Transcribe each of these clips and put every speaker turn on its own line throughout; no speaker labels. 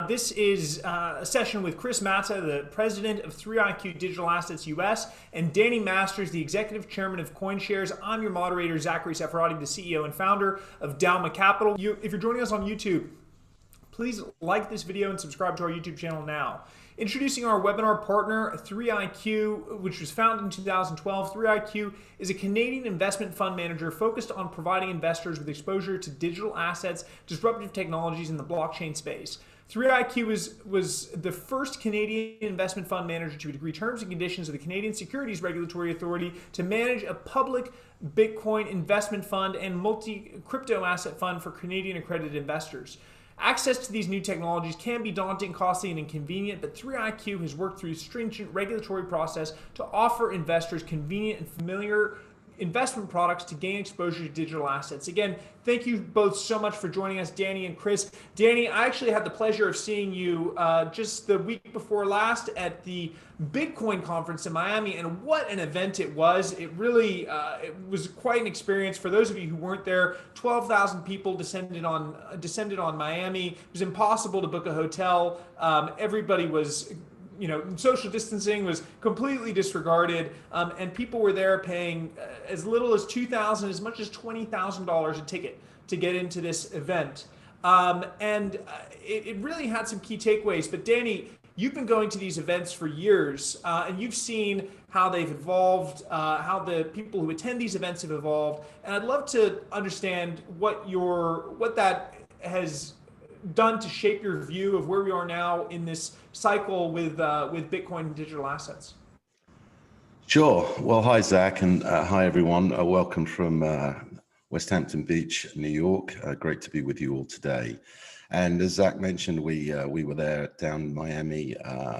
This is a session with Chris Matta, the president of 3iQ Digital Assets US, and Danny Masters, the executive chairman of CoinShares. I'm your moderator, Zachary Cefaratti, the CEO and founder of Dalma Capital. If you're joining us on YouTube, please like this video and subscribe to our YouTube channel now. Introducing our webinar partner, 3iQ, which was founded in 2012. 3iQ is a Canadian investment fund manager focused on providing investors with exposure to digital assets, disruptive technologies in the blockchain space. 3iQ was the first Canadian investment fund manager to agree terms and conditions of the Canadian Securities Regulatory Authority to manage a public Bitcoin investment fund and multi-crypto asset fund for Canadian accredited investors. Access to these new technologies can be daunting, costly, and inconvenient, but 3iQ has worked through a stringent regulatory process to offer investors convenient and familiar investment products to gain exposure to digital assets. Again, thank you both so much for joining us, Danny and Chris. Danny, I actually had the pleasure of seeing you just the week before last at the Bitcoin conference in Miami, and what an event it was. It really it was quite an experience. For those of you who weren't there, 12,000 people descended on Miami. It was impossible to book a hotel. Everybody was, social distancing was completely disregarded, and people were there paying as little as $2,000, as much as $20,000 a ticket to get into this event. It really had some key takeaways. But Danny, you've been going to these events for years, and you've seen how they've evolved, how the people who attend these events have evolved. And I'd love to understand what that has done to shape your view of where we are now in this cycle with Bitcoin and digital assets.
Sure. Well, hi, Zach, and hi, everyone. Welcome from West Hampton Beach, New York. Great to be with you all today. And as Zach mentioned, we were there down in Miami.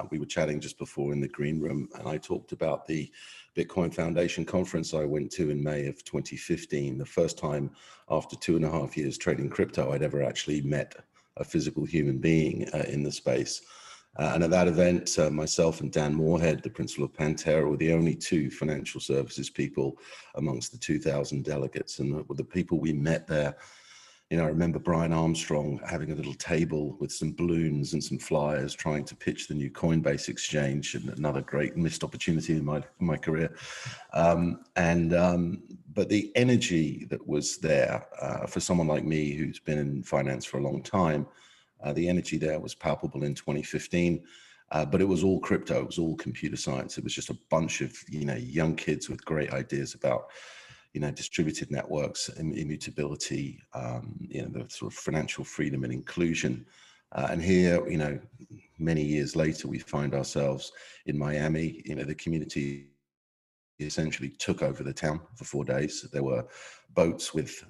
We were chatting just before in the green room, and I talked about the Bitcoin Foundation conference I went to in May of 2015, the first time after 2.5 years trading crypto I'd ever actually met a physical human being in the space. And at that event, myself and Dan Moorhead, the principal of Pantera, were the only two financial services people amongst the 2,000 delegates. And the people we met there, I remember Brian Armstrong having a little table with some balloons and some flyers trying to pitch the new Coinbase exchange, and another great missed opportunity in my career. But the energy that was there for someone like me who's been in finance for a long time, the energy there was palpable in 2015. But it was all crypto, it was all computer science. It was just a bunch of young kids with great ideas about distributed networks, immutability, the sort of financial freedom and inclusion. And here, many years later, we find ourselves in Miami. The community essentially took over the town for 4 days. There were boats with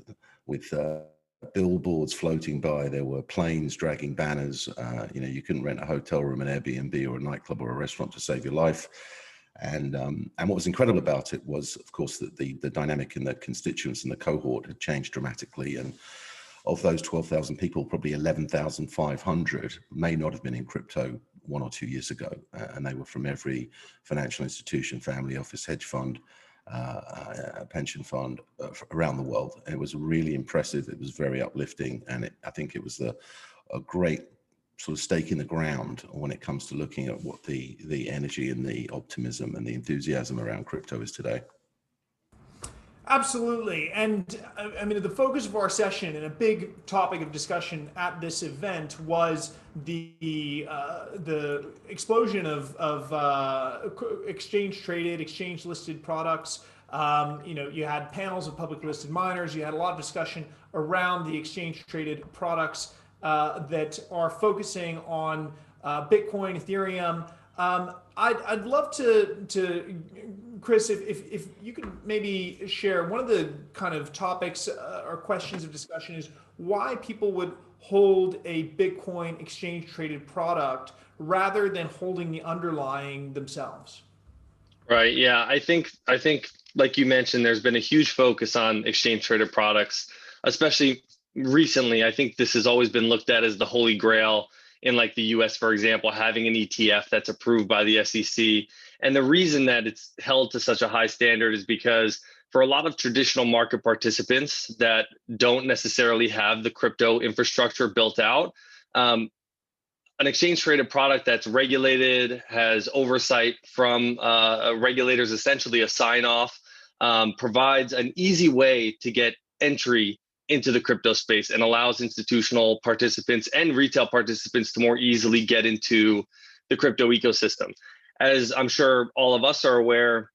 billboards floating by. There were planes dragging banners. You couldn't rent a hotel room, an Airbnb, or a nightclub or a restaurant to save your life. And what was incredible about it was, of course, that the dynamic in the constituents and the cohort had changed dramatically. And of those 12,000 people, probably 11,500 may not have been in crypto 1 or 2 years ago. And they were from every financial institution, family office, hedge fund, pension fund around the world. And it was really impressive. It was very uplifting. And I think it was a great sort of stake in the ground when it comes to looking at what the energy and the optimism and the enthusiasm around crypto is today.
Absolutely. And I mean, the focus of our session and a big topic of discussion at this event was the explosion of exchange traded, exchange listed products. You had panels of public listed miners. You had a lot of discussion around the exchange traded products that are focusing on Bitcoin, Ethereum. I'd love to Chris, if you could maybe share one of the kind of topics or questions of discussion is why people would hold a Bitcoin exchange traded product rather than holding the underlying themselves.
Right. Yeah. I think like you mentioned, there's been a huge focus on exchange traded products, especially recently. I think this has always been looked at as the holy grail in like the US, for example, having an ETF that's approved by the SEC. And the reason that it's held to such a high standard is because for a lot of traditional market participants that don't necessarily have the crypto infrastructure built out, an exchange traded product that's regulated, has oversight from regulators, essentially a sign off, provides an easy way to get entry into the crypto space and allows institutional participants and retail participants to more easily get into the crypto ecosystem. As I'm sure all of us are aware,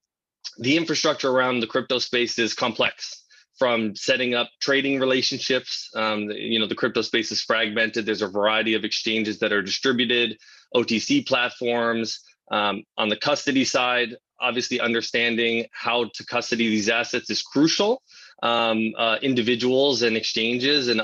the infrastructure around the crypto space is complex. From setting up trading relationships, the crypto space is fragmented. There's a variety of exchanges that are distributed, OTC platforms. On the custody side, obviously understanding how to custody these assets is crucial. Individuals and exchanges, and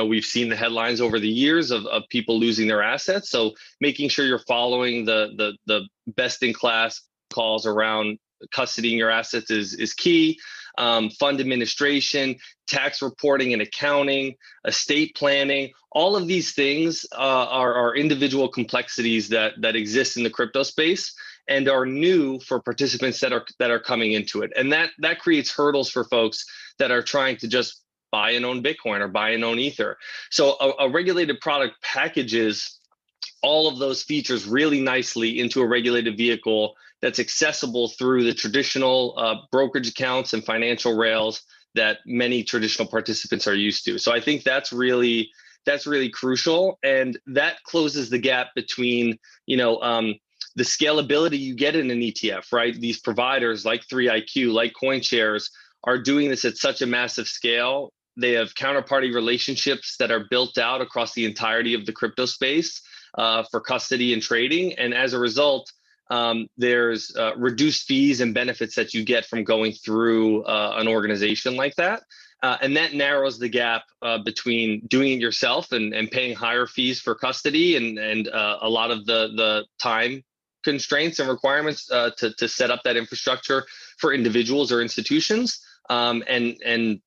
we've seen the headlines over the years of people losing their assets. So making sure you're following the best in class calls around custodying your assets is key. Fund administration, tax reporting and accounting, estate planning, all of these things are individual complexities that exist in the crypto space and are new for participants that are coming into it. And that creates hurdles for folks that are trying to just buy and own Bitcoin or buy and own Ether. So a regulated product packages all of those features really nicely into a regulated vehicle that's accessible through the traditional brokerage accounts and financial rails that many traditional participants are used to. So I think that's really crucial, and that closes the gap between the scalability you get in an ETF, right? These providers like 3iQ, like CoinShares, are doing this at such a massive scale. They have counterparty relationships that are built out across the entirety of the crypto space for custody and trading. And as a result, there's reduced fees and benefits that you get from going through an organization like that. And that narrows the gap between doing it yourself and paying higher fees for custody and a lot of the time constraints and requirements to set up that infrastructure for individuals or institutions, and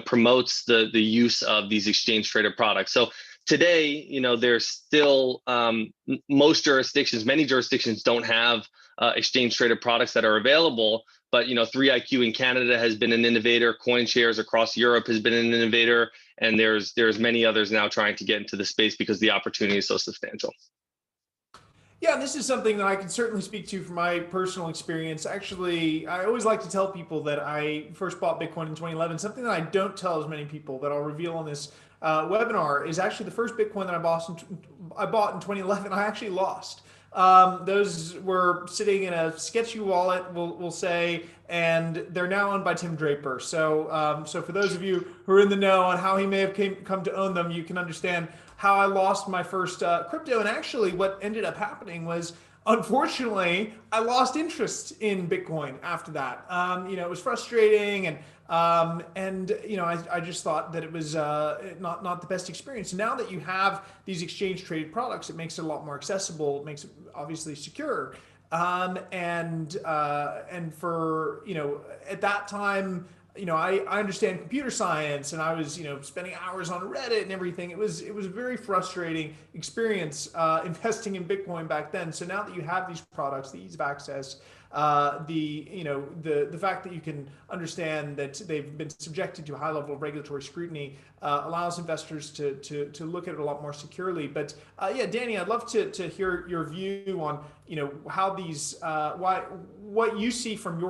promotes the use of these exchange traded products. So today, there's still many jurisdictions don't have exchange traded products that are available. But 3iQ in Canada has been an innovator. CoinShares across Europe has been an innovator, and there's many others now trying to get into the space because the opportunity is so substantial.
Yeah, this is something that I can certainly speak to from my personal experience. Actually, I always like to tell people that I first bought Bitcoin in 2011. Something that I don't tell as many people that I'll reveal on this webinar is actually the first Bitcoin that I bought in 2011. I actually lost. Those were sitting in a sketchy wallet, we'll say, and they're now owned by Tim Draper. So for those of you who are in the know on how he may have come to own them, you can understand how I lost my first crypto. And actually what ended up happening was, unfortunately, I lost interest in Bitcoin after that. It was frustrating, and I just thought that it was not the best experience. Now that you have these exchange traded products, it makes it a lot more accessible. It makes it obviously secure. And for at that time, I understand computer science, and I was spending hours on Reddit and everything. It was a very frustrating experience investing in Bitcoin back then. So now that you have these products, the ease of access, the fact that you can understand that they've been subjected to a high level of regulatory scrutiny allows investors to look at it a lot more securely. But Danny, I'd love to hear your view on how these what you see from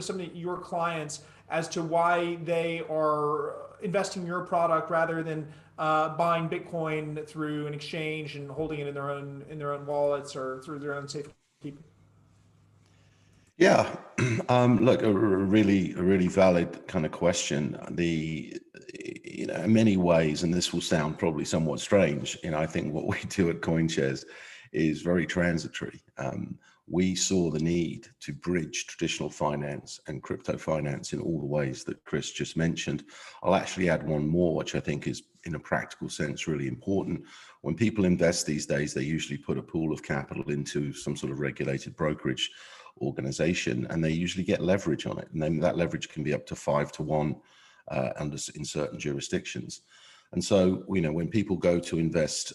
some of your clients as to why they are investing in your product rather than buying Bitcoin through an exchange and holding it in their own wallets or through their own safekeeping.
Yeah, look, a really valid kind of question. In many ways, and this will sound probably somewhat strange, I think what we do at CoinShares is very transitory. We saw the need to bridge traditional finance and crypto finance in all the ways that Chris just mentioned. I'll actually add one more, which I think is, in a practical sense, really important. When people invest these days, they usually put a pool of capital into some sort of regulated brokerage organization, and they usually get leverage on it. And then that leverage can be up to 5-to-1 in certain jurisdictions. And so, when people go to invest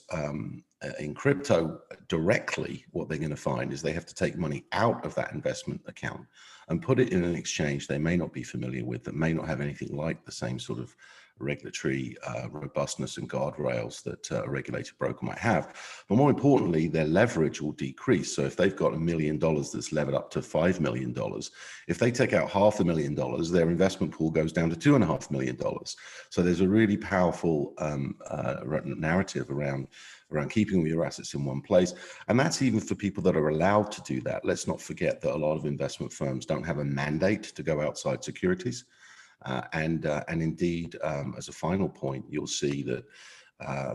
in crypto directly, what they're going to find is they have to take money out of that investment account and put it in an exchange they may not be familiar with, that may not have anything like the same sort of regulatory robustness and guardrails that a regulated broker might have. But more importantly, their leverage will decrease. So if they've got $1 million that's levered up to $5 million, if they take out $500,000, their investment pool goes down to $2.5 million. So there's a really powerful narrative around keeping all your assets in one place. And that's even for people that are allowed to do that. Let's not forget that a lot of investment firms don't have a mandate to go outside securities. And indeed, as a final point, you'll see that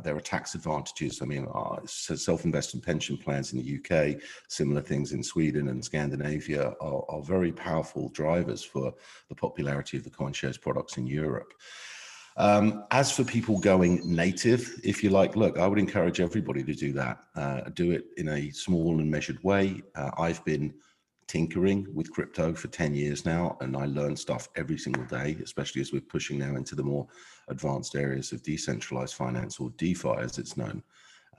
there are tax advantages. I mean, self-invested pension plans in the UK, similar things in Sweden and Scandinavia are very powerful drivers for the popularity of the CoinShares products in Europe. As for people going native, if you like, look, I would encourage everybody to do that. Do it in a small and measured way. I've been tinkering with crypto for 10 years now, and I learn stuff every single day, especially as we're pushing now into the more advanced areas of decentralized finance, or DeFi as it's known.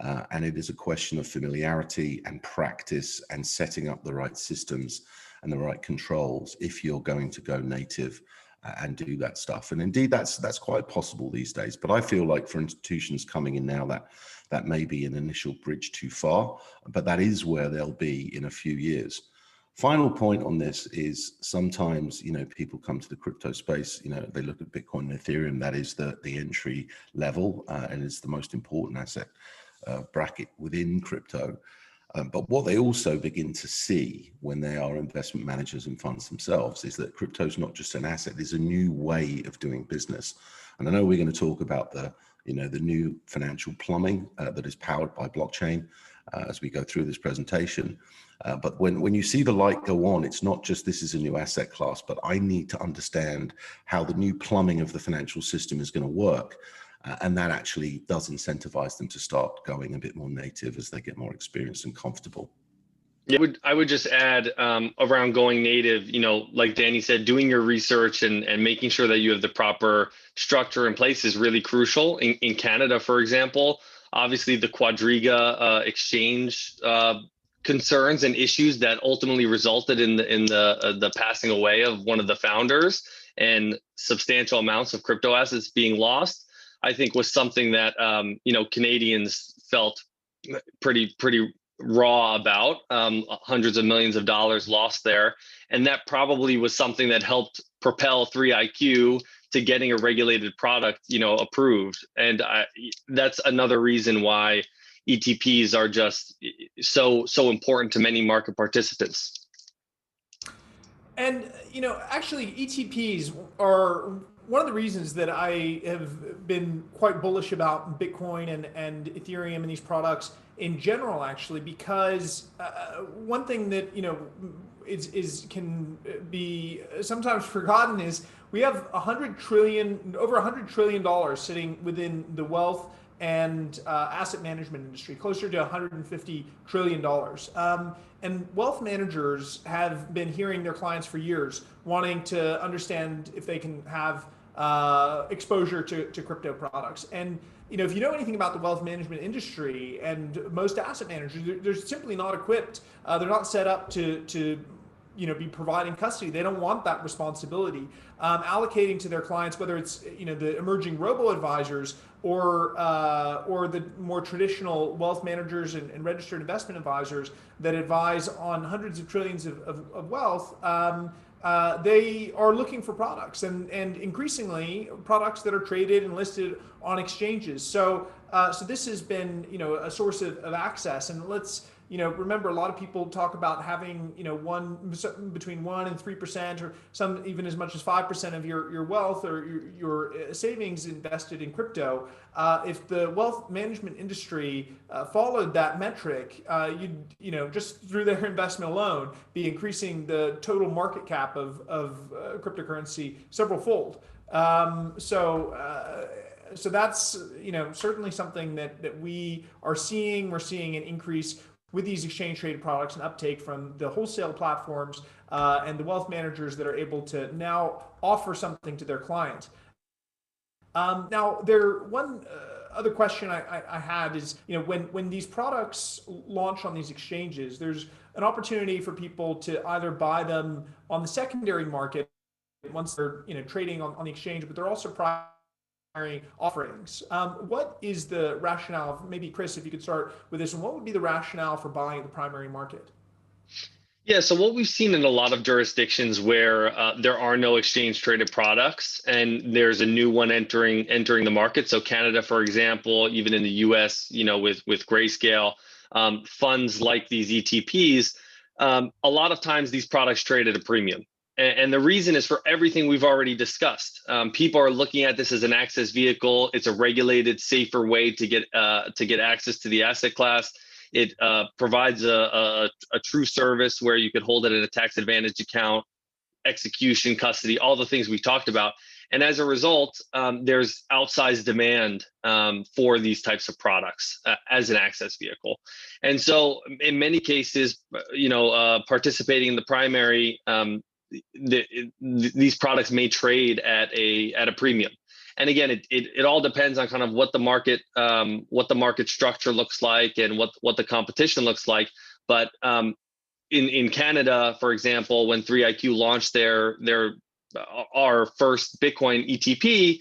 And it is a question of familiarity and practice and setting up the right systems and the right controls if you're going to go native and do that stuff. And indeed, that's quite possible these days. But I feel like for institutions coming in now, that may be an initial bridge too far, but that is where they'll be in a few years. Final point on this is sometimes, people come to the crypto space, they look at Bitcoin and Ethereum, that is the entry level, and it's the most important asset bracket within crypto. But what they also begin to see when they are investment managers and funds themselves is that crypto is not just an asset, it's a new way of doing business. And I know we're going to talk about the new financial plumbing that is powered by blockchain as we go through this presentation. But when you see the light go on, it's not just this is a new asset class, but I need to understand how the new plumbing of the financial system is going to work. And that actually does incentivize them to start going a bit more native as they get more experienced and comfortable.
Yeah, I would just add around going native, like Danny said, doing your research and making sure that you have the proper structure in place is really crucial. In Canada, for example, obviously the Quadriga exchange concerns and issues that ultimately resulted in the passing away of one of the founders and substantial amounts of crypto assets being lost, I think was something that Canadians felt pretty raw about. Hundreds of millions of dollars lost there, and that probably was something that helped propel 3iQ to getting a regulated product approved. And that's another reason why ETPs are just so important to many market participants.
And actually ETPs are one of the reasons that I have been quite bullish about Bitcoin and Ethereum and these products in general, actually, because one thing that can be sometimes forgotten is we have over $100 trillion sitting within the wealth and asset management industry, closer to $150 trillion. And wealth managers have been hearing their clients for years, wanting to understand if they can have exposure to crypto products. And if you know anything about the wealth management industry and most asset managers, they're simply not equipped. They're not set up to be providing custody. They don't want that responsibility. Allocating to their clients, whether it's the emerging robo-advisors or the more traditional wealth managers and registered investment advisors that advise on hundreds of trillions of wealth, they are looking for products and increasingly products that are traded and listed on exchanges. So this has been a source of access. And let's remember, a lot of people talk about having between 1% and 3%, or some even as much as 5% of your wealth or your savings invested in crypto. If the wealth management industry followed that metric, you'd just through their investment alone be increasing the total market cap of cryptocurrency several fold. So that's certainly something that we are seeing. We're seeing an increase with these exchange traded products and uptake from the wholesale platforms and the wealth managers that are able to now offer something to their clients. Now, one other question I had is, when these products launch on these exchanges, there's an opportunity for people to either buy them on the secondary market once they're trading on the exchange, but they're also offerings. What is the rationale? Maybe Chris, if you could start with this, and what would be the rationale for buying the primary market?
Yeah, so what we've seen in a lot of jurisdictions where there are no exchange traded products and there's a new one entering the market. So Canada, for example, even in the US, with Grayscale, funds like these ETPs, a lot of times these products trade at a premium. And the reason is for everything we've already discussed. People are looking at this as an access vehicle. It's a regulated, safer way to get access to the asset class. It provides a true service where you could hold it in a tax advantage account, execution, custody, all the things we talked about. And as a result, there's outsized demand for these types of products as an access vehicle. And so in many cases, participating in the primary, these products may trade at a premium. And again, it all depends on kind of what the market structure looks like and what the competition looks like. But in Canada, for example, when 3iQ launched our first Bitcoin ETP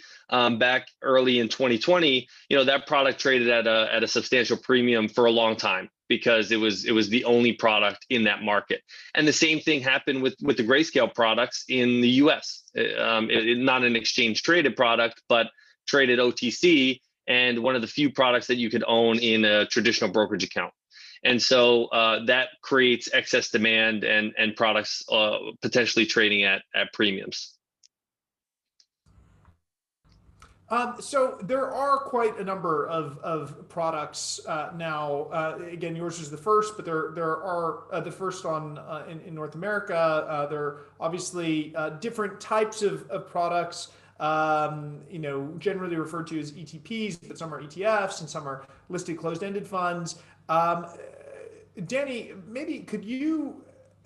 back early in 2020, that product traded at a substantial premium for a long time because it was the only product in that market. And the same thing happened with the Grayscale products in the US. Not an exchange traded product, but traded OTC, and one of the few products that you could own in a traditional brokerage account. And so that creates excess demand and products potentially trading at premiums.
So there are quite a number of products now. Again, yours is the first, but there are the first in North America. There are obviously different types of products. Generally referred to as ETPs, but some are ETFs and some are listed closed-ended funds. Danny, maybe could you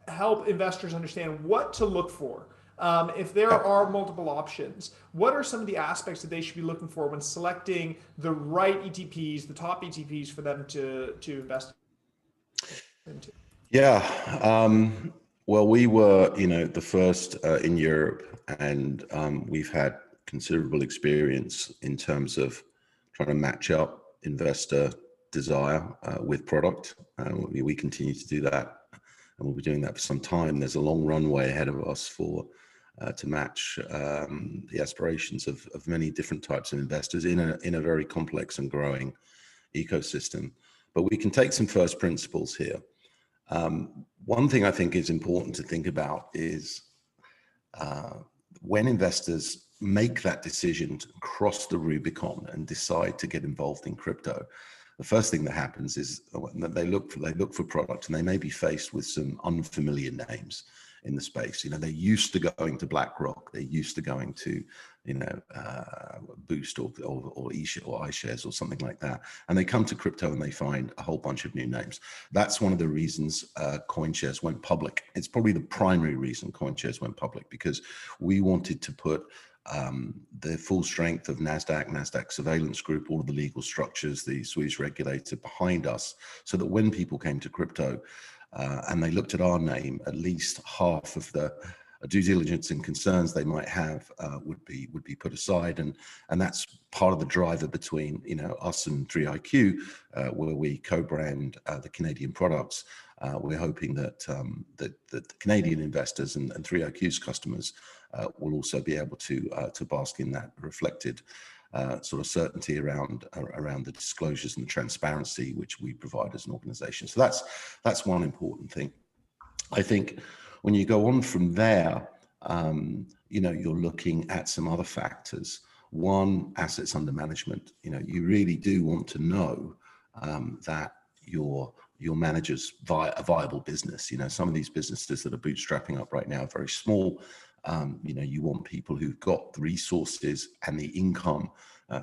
help investors understand what to look for? If there are multiple options, what are some of the aspects that they should be looking for when selecting the right ETPs, the top ETPs for them to invest into?
Yeah. Well, we were, the first in Europe, and we've had considerable experience in terms of trying to match up investor desire with product. We continue to do that, and we'll be doing that for some time. There's a long runway ahead of us to match the aspirations of many different types of investors in a very complex and growing ecosystem. But we can take some first principles here. One thing I think is important to think about is when investors make that decision to cross the Rubicon and decide to get involved in crypto, the first thing that happens is that they look for product, and they may be faced with some unfamiliar names in the space. They're used to going to BlackRock, they're used to going to Boost or iShares or something like that, and they come to crypto and they find a whole bunch of new names. That's one of the reasons CoinShares went public. It's probably the primary reason CoinShares went public, because we wanted to put the full strength of NASDAQ surveillance group, all of the legal structures, the Swedish regulator behind us, so that when people came to crypto and they looked at our name, at least half of the due diligence and concerns they might have would be put aside, and that's part of the driver between us and 3iQ, where we co-brand the Canadian products. We're hoping that the Canadian investors and 3iQ's customers will also be able to bask in that reflected sort of certainty around the disclosures and the transparency which we provide as an organization. So that's one important thing. I think when you go on from there, you're looking at some other factors. One, assets under management. You really do want to know that your manager's a viable business. Some of these businesses that are bootstrapping up right now are very small. You want people who've got the resources and the income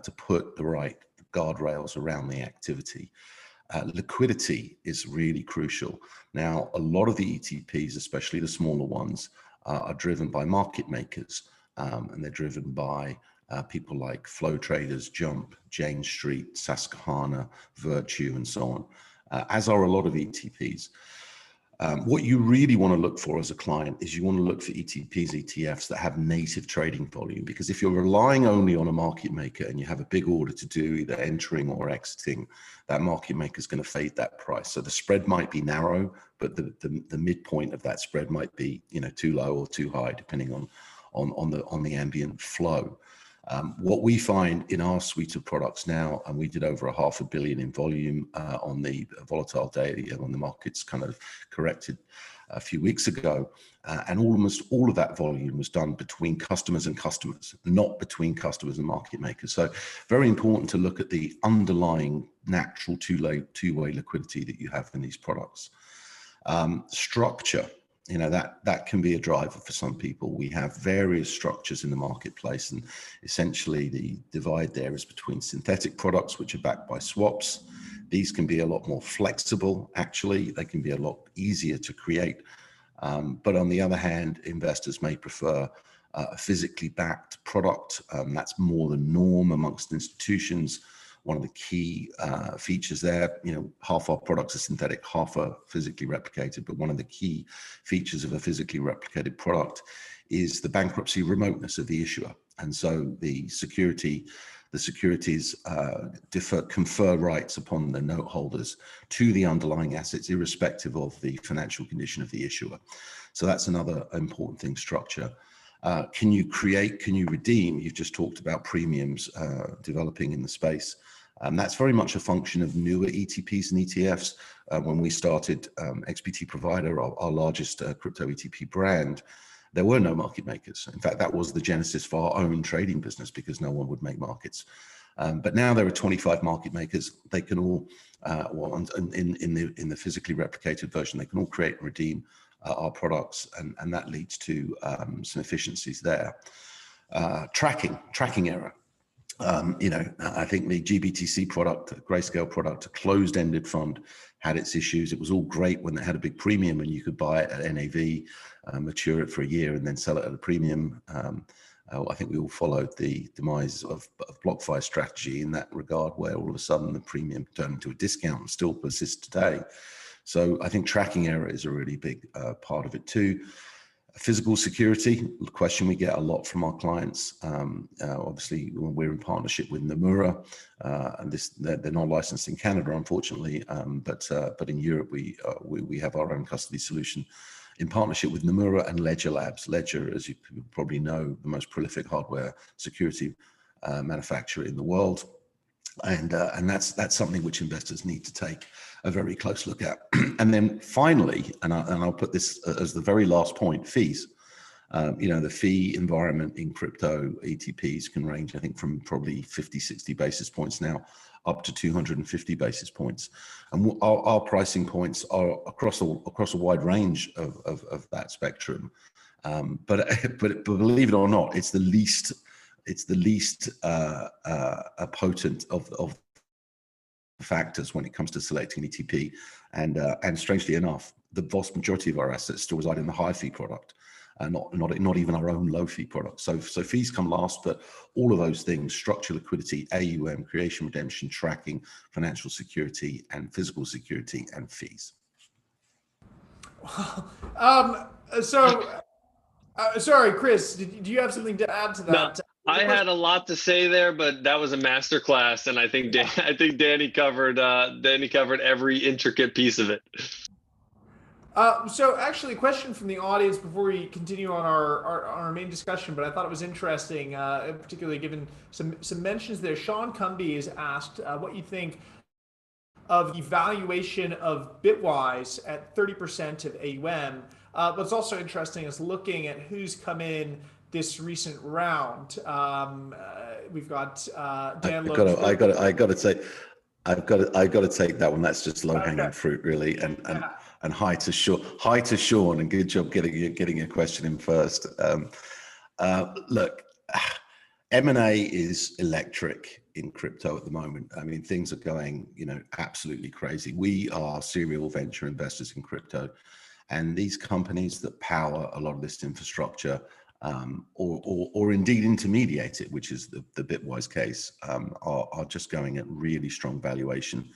to put the right guardrails around the activity. Liquidity is really crucial. Now, a lot of the ETPs, especially the smaller ones, are driven by market makers, and they're driven by people like Flow Traders, Jump, Jane Street, Susquehanna, Virtue, and so on, as are a lot of ETPs. What you really want to look for as a client is you want to look for ETPs, ETFs that have native trading volume, because if you're relying only on a market maker and you have a big order to do, either entering or exiting, that market maker is going to fade that price. So the spread might be narrow, but the midpoint of that spread might be, too low or too high, depending on the ambient flow. What we find in our suite of products now, and we did over $500 million in volume on the volatile day when the markets kind of corrected a few weeks ago, and almost all of that volume was done between customers and customers, not between customers and market makers. So very important to look at the underlying natural two-way liquidity that you have in these products. Structure. That can be a driver for some people. We have various structures in the marketplace, and essentially the divide there is between synthetic products, which are backed by swaps. These can be a lot more flexible, actually. They can be a lot easier to create. But on the other hand, investors may prefer a physically backed product. That's more the norm amongst institutions. One of the key features there, half our products are synthetic, half are physically replicated, but one of the key features of a physically replicated product is the bankruptcy remoteness of the issuer. And so the securities confer rights upon the note holders to the underlying assets, irrespective of the financial condition of the issuer. So that's another important thing, structure. Can you create, can you redeem? You've just talked about premiums developing in the space. That's very much a function of newer ETPs and ETFs. When we started XBT Provider, our largest crypto ETP brand, there were no market makers. In fact, that was the genesis for our own trading business, because no one would make markets. But now there are 25 market makers. They can all, in the physically replicated version, they can all create and redeem our products, and that leads to some efficiencies there. Tracking error. I think the GBTC product, Grayscale product, a closed-ended fund, had its issues. It was all great when they had a big premium and you could buy it at NAV, mature it for a year, and then sell it at a premium. I think we all followed the demise of BlockFi's strategy in that regard, where all of a sudden the premium turned into a discount and still persists today. So I think tracking error is a really big part of it too. Physical security, a question we get a lot from our clients. Obviously, we're in partnership with Nomura, and they're not licensed in Canada, unfortunately, but in Europe we have our own custody solution in partnership with Nomura and Ledger Labs. Ledger, as you probably know, the most prolific hardware security manufacturer in the world. And that's something which investors need to take a very close look at. And then finally, and I'll put this as the very last point, fees. The fee environment in crypto ETPs can range, I think, from probably 50, 60 basis points now up to 250 basis points. And our pricing points are across a wide range of that spectrum. But believe it or not, it's the least potent of factors when it comes to selecting an ETP, and strangely enough, the vast majority of our assets still reside in the high fee product, not even our own low fee product. So fees come last, but all of those things: structure, liquidity, AUM, creation, redemption, tracking, financial security, and physical security, and fees.
Sorry, Chris, do you have something to add to that?
No, I had a lot to say there, but that was a masterclass, and I think Danny covered every intricate piece of it.
So actually, a question from the audience before we continue on our main discussion, but I thought it was interesting, particularly given some mentions there. Sean Cumby has asked what you think of the valuation of Bitwise at 30% of AUM. What's also interesting is looking at who's come in this recent round. We've got Dan.
I got to say, I've got to take that one. That's just low hanging fruit, really, and hi to Sean, and good job getting a question in first. Look, M&A is electric in crypto at the moment. I mean, things are going, absolutely crazy. We are serial venture investors in crypto, and these companies that power a lot of this infrastructure, or indeed intermediate it, which is the Bitwise case, are just going at really strong valuation.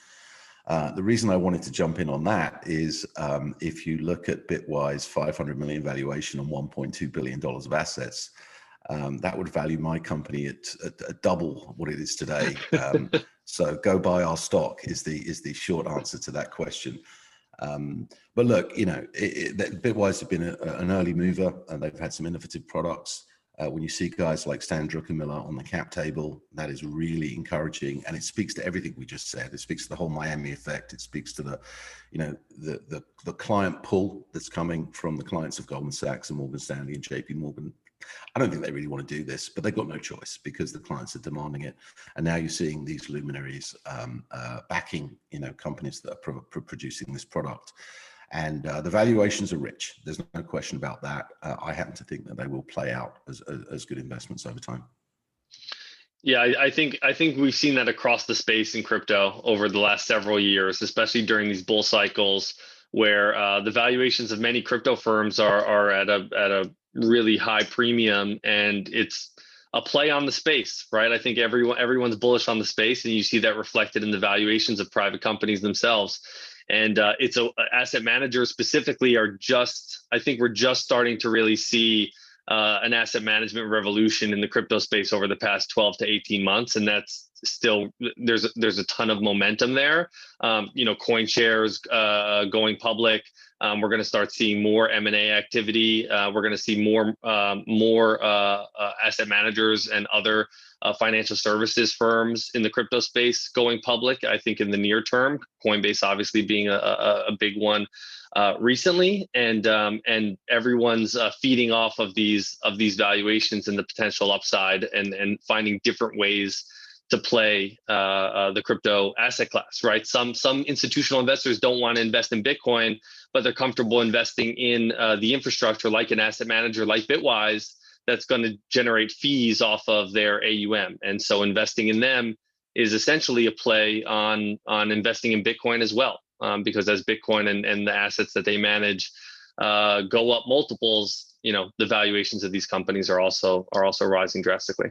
The reason I wanted to jump in on that is if you look at Bitwise 500 million valuation on $1.2 billion of assets, that would value my company at double what it is today. So go buy our stock is the short answer to that question. But look, Bitwise have been an early mover, and they've had some innovative products. When you see guys like Stan Druckenmiller on the cap table, that is really encouraging, and it speaks to everything we just said. It speaks to the whole Miami effect. It speaks to the client pull that's coming from the clients of Goldman Sachs and Morgan Stanley and JP Morgan. I don't think they really want to do this, but they've got no choice because the clients are demanding it. And now you're seeing these luminaries backing, companies that are producing this product. And the valuations are rich. There's no question about that. I happen to think that they will play out as good investments over time.
Yeah, I think we've seen that across the space in crypto over the last several years, especially during these bull cycles, where the valuations of many crypto firms are at a really high premium, and it's a play on the space, right? I think everyone's bullish on the space, and you see that reflected in the valuations of private companies themselves. And asset managers specifically we're just starting to really see an asset management revolution in the crypto space over the past 12 to 18 months. And that's still, there's a ton of momentum there. CoinShares going public. We're going to start seeing more M&A activity. We're going to see more asset managers and other financial services firms in the crypto space going public, I think, in the near term. Coinbase obviously being a big one recently, and everyone's feeding off of these valuations and the potential upside, and finding different ways to play the crypto asset class, right? Some institutional investors don't want to invest in Bitcoin, but they're comfortable investing in the infrastructure, like an asset manager like Bitwise, that's going to generate fees off of their AUM. And so investing in them is essentially a play on investing in Bitcoin as well, because as Bitcoin and the assets that they manage go up multiples, the valuations of these companies are also rising drastically.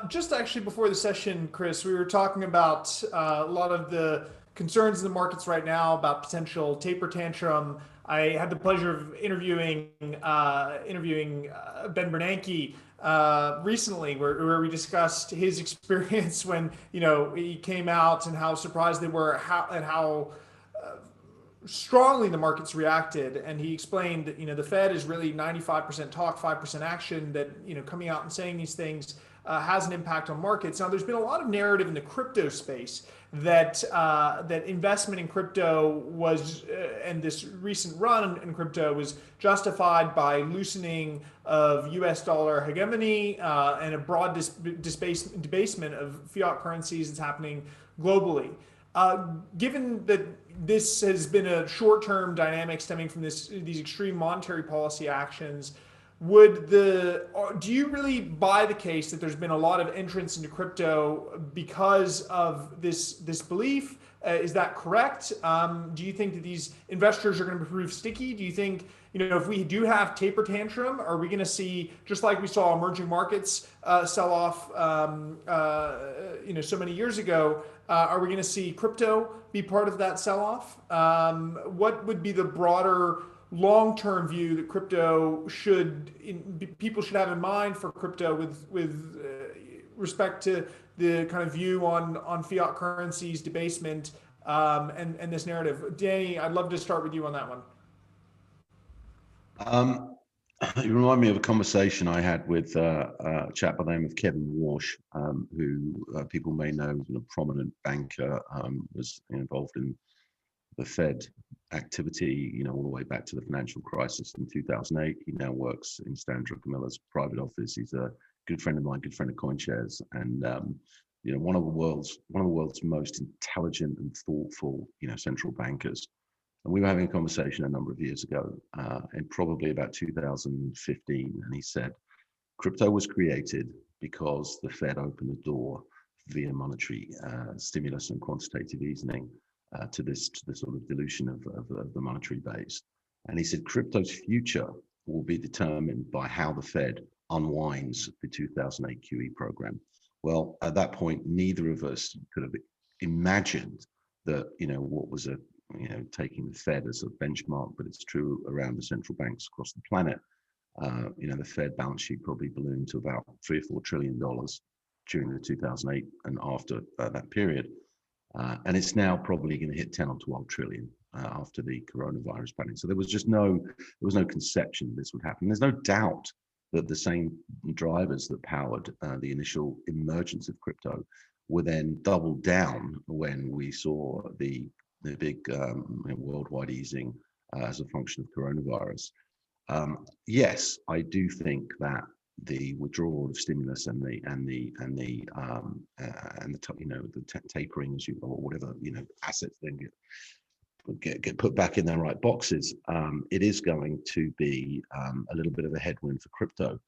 Just actually before the session, Chris, we were talking about a lot of the concerns in the markets right now about potential taper tantrum. I had the pleasure of interviewing Ben Bernanke recently, where we discussed his experience when he came out and how surprised they were how strongly the markets reacted. And he explained that the Fed is really 95% talk, 5% action. That coming out and saying these things has an impact on markets. Now, there's been a lot of narrative in the crypto space that investment in crypto was, and this recent run in crypto was justified by loosening of U.S. dollar hegemony and a broad debasement of fiat currencies that's happening globally. Given that this has been a short-term dynamic stemming from these extreme monetary policy actions, do you really buy the case that there's been a lot of entrance into crypto because of this belief? Is that correct? Do you think that these investors are going to prove sticky? Do you think, if we do have taper tantrum, are we going to see, just like we saw emerging markets sell off, so many years ago, are we going to see crypto be part of that sell-off? What would be the broader long-term view that people should have in mind for crypto with respect to the kind of view on fiat currencies, debasement, and this narrative? Danny, I'd love to start with you on that one.
You remind me of a conversation I had with a chap by the name of Kevin Walsh, who people may know as a prominent banker, was involved in the Fed activity, all the way back to the financial crisis in 2008. He now works in Stan Druckenmiller's private office. He's a good friend of mine, good friend of CoinShares, and one of the world's most intelligent and thoughtful central bankers. And we were having a conversation a number of years ago, in probably about 2015, and he said crypto was created because the Fed opened the door via monetary stimulus and quantitative easing to the sort of dilution of the monetary base. And he said crypto's future will be determined by how the Fed unwinds the 2008 QE program. Well, at that point, neither of us could have imagined that, what was taking the Fed as a benchmark, but it's true around the central banks across the planet. The Fed balance sheet probably ballooned to about $3 or $4 trillion during the 2008 and after that period. And it's now probably going to hit 10 or 12 trillion after the coronavirus panic. So there was no conception this would happen. There's no doubt that the same drivers that powered the initial emergence of crypto were then doubled down when we saw the big worldwide easing as a function of coronavirus. Yes, I do think that the withdrawal of stimulus and the tapering, as or whatever assets then get put back in their right boxes. It is going to be a little bit of a headwind for crypto.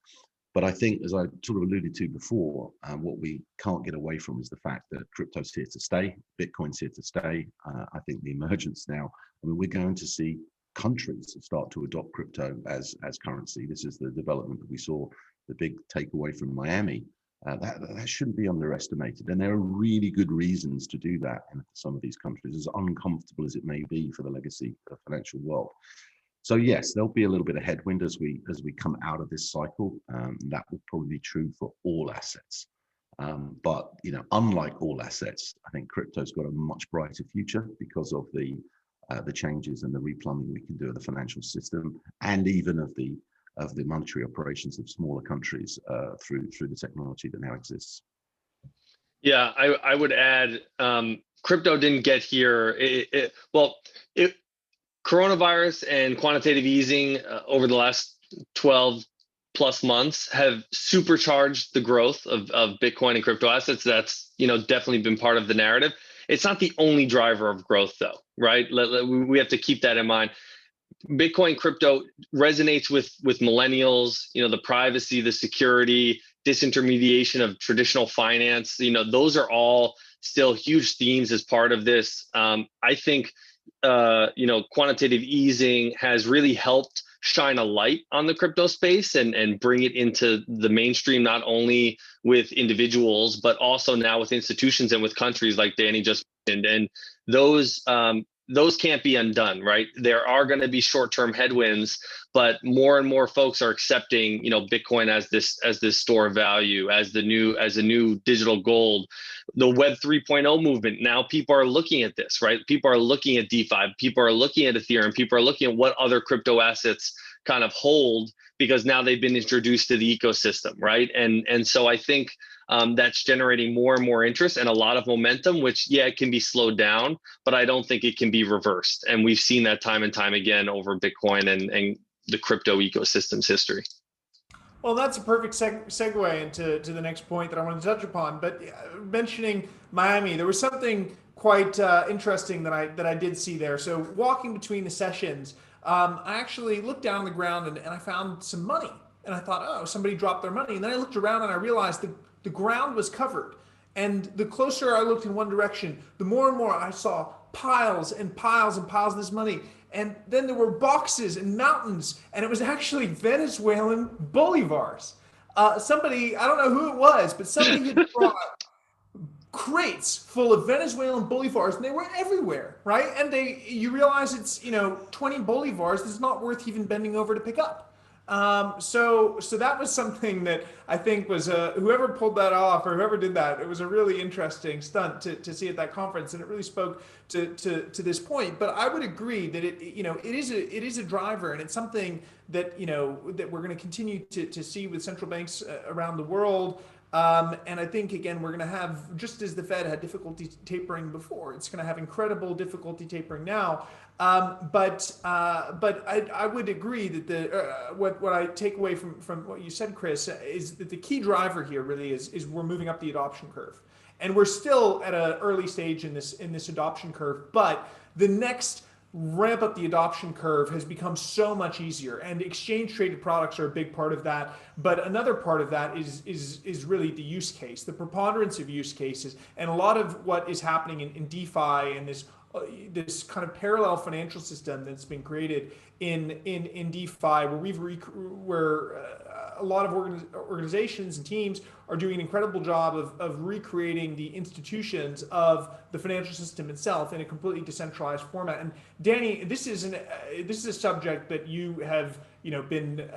But I think, as I sort of alluded to before, what we can't get away from is the fact that crypto's here to stay. Bitcoin's here to stay. I think the emergence now, we're going to see countries start to adopt crypto as currency. This is the development that we saw, the big takeaway from Miami. That shouldn't be underestimated. And there are really good reasons to do that in some of these countries, as uncomfortable as it may be for the legacy financial world. So yes, there'll be a little bit of headwind as we come out of this cycle. That will probably be true for all assets. But unlike all assets, I think crypto's got a much brighter future because of the changes and the replumbing we can do of the financial system, and even of the monetary operations of smaller countries through the technology that now exists.
Yeah, I would add, crypto didn't get here. Coronavirus and quantitative easing over the last 12 plus months have supercharged the growth of Bitcoin and crypto assets. That's definitely been part of the narrative. It's not the only driver of growth, though, right? We have to keep that in mind. Bitcoin crypto resonates with millennials, the privacy, the security, disintermediation of traditional finance. Those are all still huge themes as part of this. I think, quantitative easing has really helped shine a light on the crypto space and bring it into the mainstream, not only with individuals, but also now with institutions and with countries, like Danny just mentioned. And those can't be undone, right? There are going to be short-term headwinds, but more and more folks are accepting, Bitcoin as this store of value, as a new digital gold. The Web 3.0 movement. Now people are looking at this, right? People are looking at DeFi. People are looking at Ethereum. People are looking at what other crypto assets kind of hold, because now they've been introduced to the ecosystem, right? And so I think that's generating more and more interest and a lot of momentum, which, it can be slowed down, but I don't think it can be reversed. And we've seen that time and time again over Bitcoin and the crypto ecosystem's history.
Well, that's a perfect segue into the next point that I wanted to touch upon. But mentioning Miami, there was something quite interesting that I did see there. So walking between the sessions, I actually looked down on the ground and I found some money. And I thought, oh, somebody dropped their money. And then I looked around and I realized the ground was covered. And the closer I looked in one direction, the more and more I saw piles and piles and piles of this money. And then there were boxes and mountains, and it was actually Venezuelan bolivars. Somebody, I don't know who it was, but somebody had brought crates full of Venezuelan bolivars, and they were everywhere, right? And you realize it's 20 bolivars that's not worth even bending over to pick up. So that was something that I think was whoever pulled that off or whoever did that, it was a really interesting stunt to see at that conference, and it really spoke to this point. But I would agree that it is a driver, and it's something that that we're going to continue to see with central banks around the world. And I think, again, we're going to have, just as the Fed had difficulty tapering before, it's going to have incredible difficulty tapering now. But I would agree that what I take away from what you said, Chris, is that the key driver here really is we're moving up the adoption curve. And we're still at an early stage in this adoption curve, but the next ramp up the adoption curve has become so much easier, and exchange traded products are a big part of that. But another part of that is really the use case, the preponderance of use cases, and a lot of what is happening in DeFi and this this kind of parallel financial system that's been created in DeFi, where a lot of organizations and teams are doing an incredible job of recreating the institutions of the financial system itself in a completely decentralized format. And Danny, this is a subject that you have been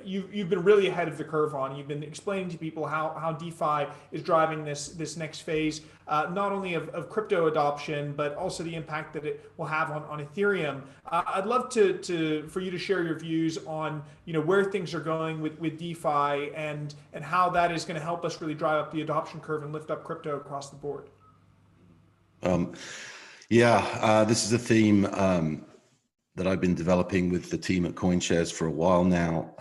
you've been really ahead of the curve on. You've been explaining to people how DeFi is driving this next phase, not only of crypto adoption, but also the impact that it will have on Ethereum. I'd love for you to share your views on where things are going with DeFi and how that is going to help us really drive up the adoption curve and lift up crypto across the board.
This is a theme that I've been developing with the team at CoinShares for a while now,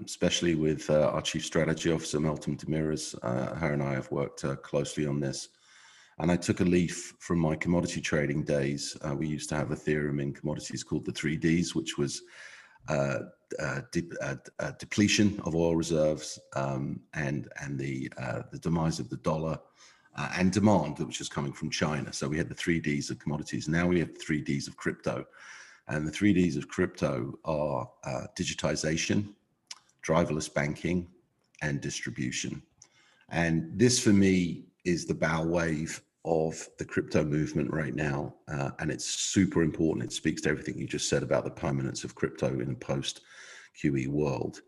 especially with our Chief Strategy Officer, Melton Demiras. Her and I have worked closely on this. And I took a leaf from my commodity trading days. We used to have Ethereum in commodities called the 3Ds, which was depletion of oil reserves and the demise of the dollar and demand, which is coming from China. So we had the 3Ds of commodities. Now we have the 3Ds of crypto. And the 3Ds of crypto are digitization, driverless banking, and distribution. And this, for me, is the bow wave of the crypto movement right now. And it's super important. It speaks to everything you just said about the permanence of crypto in a post-QE world.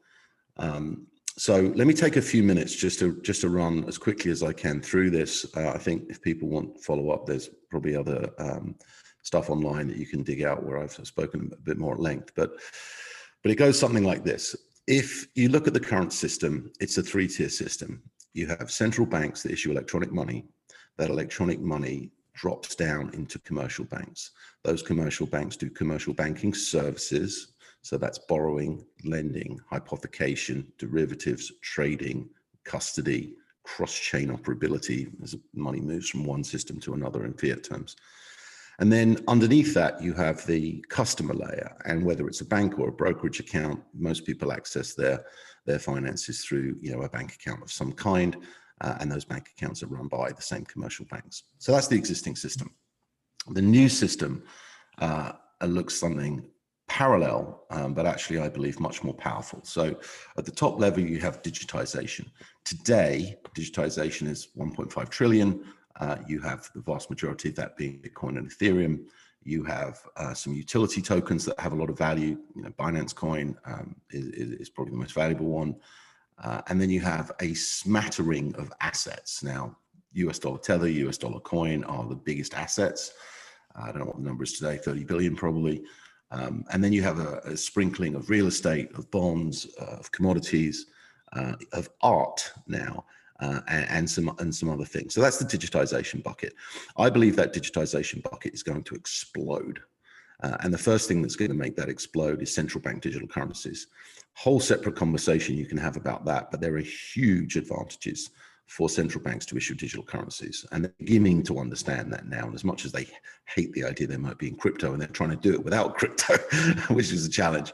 So let me take a few minutes just to run as quickly as I can through this. I think if people want to follow up, there's probably other stuff online that you can dig out where I've spoken a bit more at length, but it goes something like this. If you look at the current system, it's a three-tier system. You have central banks that issue electronic money. That electronic money drops down into commercial banks. Those commercial banks do commercial banking services. So that's borrowing, lending, hypothecation, derivatives, trading, custody, cross-chain operability as money moves from one system to another in fiat terms. And then underneath that, you have the customer layer. And whether it's a bank or a brokerage account, most people access their finances through a bank account of some kind. And those bank accounts are run by the same commercial banks. So that's the existing system. The new system looks something parallel, but actually, I believe, much more powerful. So at the top level, you have digitization. Today, digitization is 1.5 trillion. You have the vast majority of that being Bitcoin and Ethereum. You have some utility tokens that have a lot of value. Binance Coin is probably the most valuable one. And then you have a smattering of assets. Now, US dollar Tether, US dollar coin are the biggest assets. I don't know what the number is today, 30 billion probably. And then you have a sprinkling of real estate, of bonds, of commodities, of art now. And some other things. So that's the digitization bucket. I believe that digitization bucket is going to explode. And the first thing that's going to make that explode is central bank digital currencies. Whole separate conversation you can have about that, but there are huge advantages for central banks to issue digital currencies. And they're beginning to understand that now. And as much as they hate the idea they might be in crypto and they're trying to do it without crypto, which is a challenge,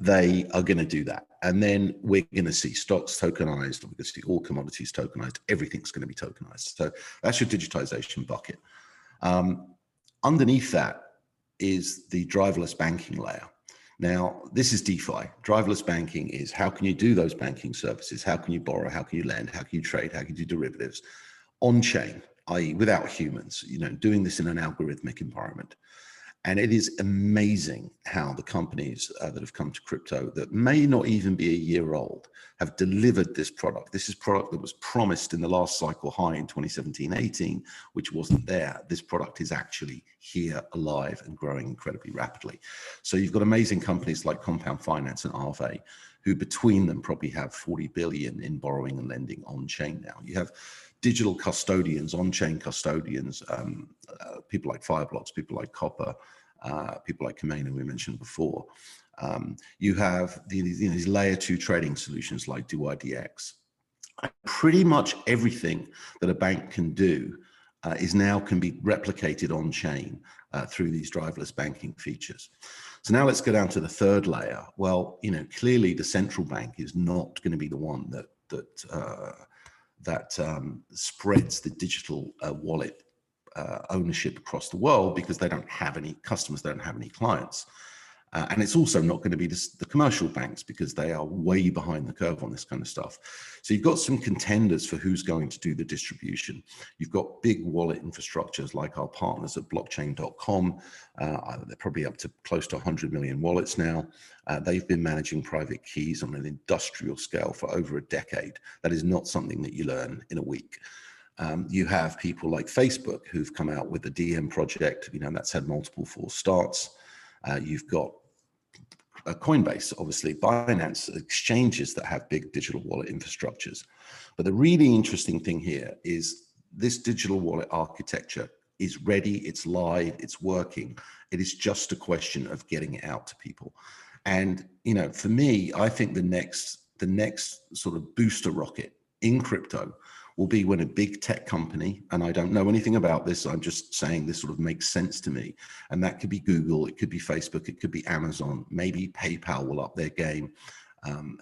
they are going to do that. And then we're going to see stocks tokenized. We're going to see all commodities tokenized. Everything's going to be tokenized. So that's your digitization bucket. Underneath that is the driverless banking layer. Now, this is DeFi. Driverless banking is how can you do those banking services? How can you borrow? How can you lend? How can you trade? How can you do derivatives on chain, i.e. without humans, doing this in an algorithmic environment. And it is amazing how the companies that have come to crypto that may not even be a year old have delivered this product. This is product that was promised in the last cycle high in 2017-18, which wasn't there. This product is actually here, alive, and growing incredibly rapidly. So you've got amazing companies like Compound Finance and Aave, who between them probably have 40 billion in borrowing and lending on chain now. You have digital custodians, on-chain custodians, people like Fireblocks, people like Copper, people like Kamena, we mentioned before. You have these layer 2 trading solutions like DYDX. Pretty much everything that a bank can do can be replicated on chain through these driverless banking features. So now let's go down to the third layer. Well, clearly the central bank is not going to be the one that spreads the digital wallet ownership across the world because they don't have any customers, they don't have any clients. And it's also not going to be the commercial banks because they are way behind the curve on this kind of stuff. So you've got some contenders for who's going to do the distribution. You've got big wallet infrastructures like our partners at blockchain.com. They're probably up to close to 100 million wallets now. They've been managing private keys on an industrial scale for over a decade. That is not something that you learn in a week. You have people like Facebook who've come out with the DM project, that's had multiple false starts. You've got Coinbase, obviously, Binance, exchanges that have big digital wallet infrastructures. But the really interesting thing here is this digital wallet architecture is ready, it's live, it's working. It is just a question of getting it out to people. And, for me, I think the next sort of booster rocket in crypto will be when a big tech company, and I don't know anything about this, I'm just saying this sort of makes sense to me, and that could be Google, it could be Facebook, it could be Amazon, maybe PayPal will up their game,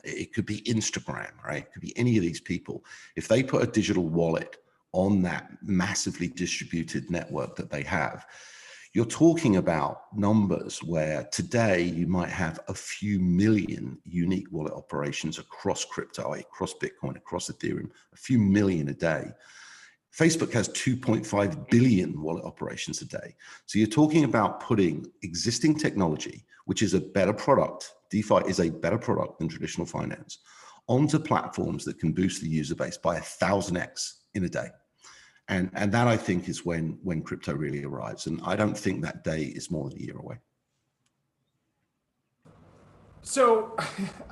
it could be Instagram, right? It could be any of these people. If they put a digital wallet on that massively distributed network that they have, you're talking about numbers where today you might have a few million unique wallet operations across crypto, across Bitcoin, across Ethereum, a few million a day. Facebook has 2.5 billion wallet operations a day. So you're talking about putting existing technology, which is a better product, DeFi is a better product than traditional finance, onto platforms that can boost the user base by 1,000x in a day. And that, I think, is when crypto really arrives. And I don't think that day is more than a year away.
So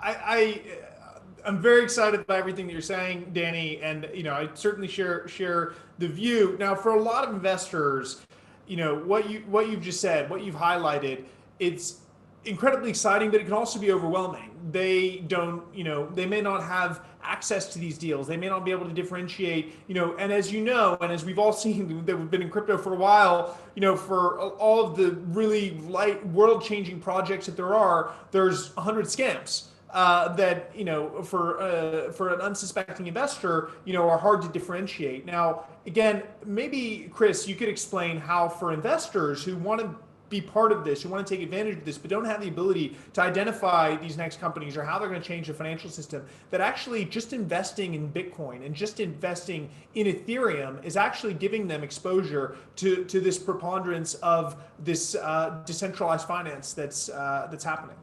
I'm very excited by everything that you're saying, Danny. And, I certainly share the view. Now, for a lot of investors, what you've just said, what you've highlighted, it's incredibly exciting, but it can also be overwhelming. They they may not have access to these deals. They may not be able to differentiate, and as and as we've all seen that we've been in crypto for a while, for all of the really light world-changing projects that there's 100 scams that, for an unsuspecting investor, are hard to differentiate. Now, again, maybe Chris, you could explain how for investors who want to be part of this, who want to take advantage of this, but don't have the ability to identify these next companies or how they're going to change the financial system, that actually just investing in Bitcoin and just investing in Ethereum is actually giving them exposure to this preponderance of this decentralized finance that's happening.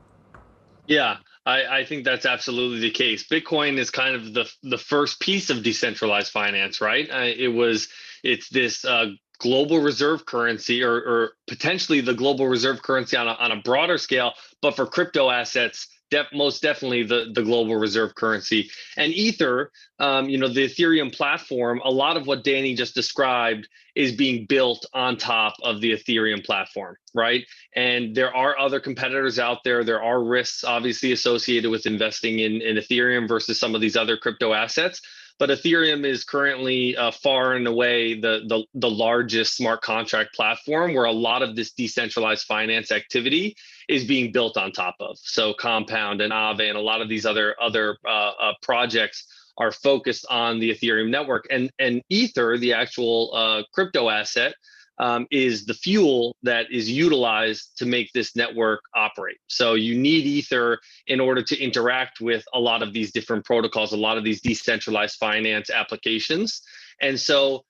Yeah, I think that's absolutely the case. Bitcoin is kind of the first piece of decentralized finance, right? It's this global reserve currency, or potentially the global reserve currency on a broader scale, but for crypto assets, most definitely the global reserve currency. And Ether, the Ethereum platform, a lot of what Danny just described is being built on top of the Ethereum platform, right? And there are other competitors out there. There are risks obviously associated with investing in Ethereum versus some of these other crypto assets. But Ethereum is currently far and away the largest smart contract platform where a lot of this decentralized finance activity is being built on top of. So Compound and Aave and a lot of these other projects are focused on the Ethereum network. And Ether, the actual crypto asset, is the fuel that is utilized to make this network operate. So you need Ether in order to interact with a lot of these different protocols, a lot of these decentralized finance applications. And so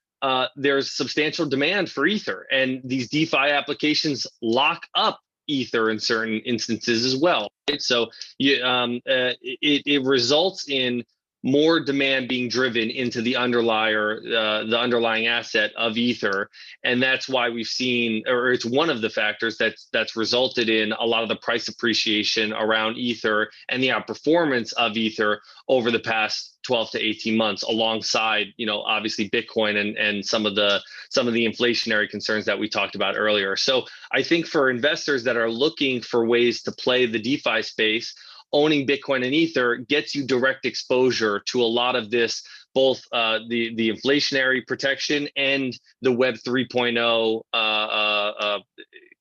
there's substantial demand for Ether, and these DeFi applications lock up Ether in certain instances as well. Right? So it results in more demand being driven into the underlying asset of Ether. And that's why we've seen, or it's one of the factors that's resulted in a lot of the price appreciation around Ether and the outperformance of Ether over the past 12 to 18 months, alongside, obviously Bitcoin and some of the inflationary concerns that we talked about earlier. So I think for investors that are looking for ways to play the DeFi space, owning Bitcoin and Ether gets you direct exposure to a lot of this, both the inflationary protection and the Web 3.0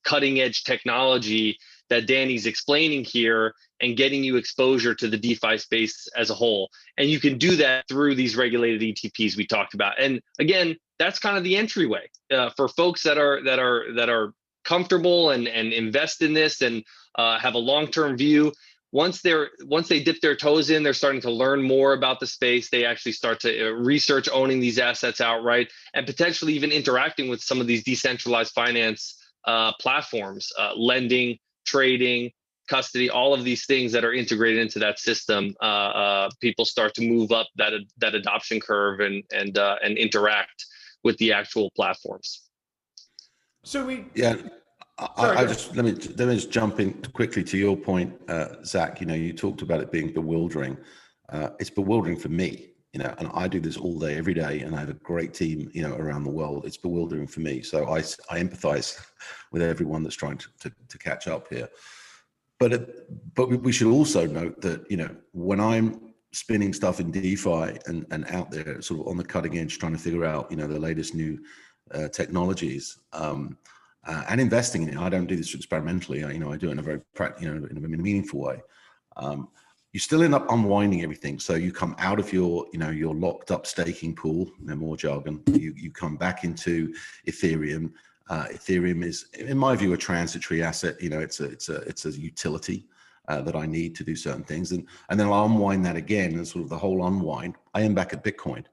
cutting edge technology that Danny's explaining here, and getting you exposure to the DeFi space as a whole. And you can do that through these regulated ETPs we talked about. And again, that's kind of the entryway for folks that are comfortable and invest in this and have a long-term view. Once they dip their toes in, they're starting to learn more about the space. They actually start to research owning these assets outright and potentially even interacting with some of these decentralized finance platforms, lending, trading, custody, all of these things that are integrated into that system. People start to move up that adoption curve and interact with the actual platforms.
So we
Yeah,
sorry,
I just let me just jump in quickly to your point, Zach. You talked about it being bewildering. It's bewildering for me, and I do this all day, every day, and I have a great team, around the world. It's bewildering for me. So I empathize with everyone that's trying to catch up here. But we should also note that, when I'm spinning stuff in DeFi and out there sort of on the cutting edge, trying to figure out, the latest new technologies, and investing in it. I don't do this experimentally. I do it in a very practical, in a meaningful way. You still end up unwinding everything. So you come out of your locked up staking pool, no more jargon. You come back into Ethereum. Ethereum is, in my view, a transitory asset. It's a utility that I need to do certain things, and then I'll unwind that again, and sort of the whole unwind. I am back at Bitcoin,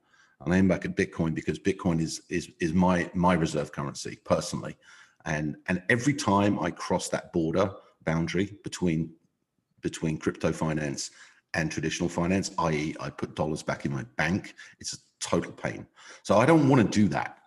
and I am back at Bitcoin because Bitcoin is my reserve currency personally, and every time I cross that boundary between crypto finance and traditional finance, i.e., I put dollars back in my bank, it's a total pain. So I don't want to do that.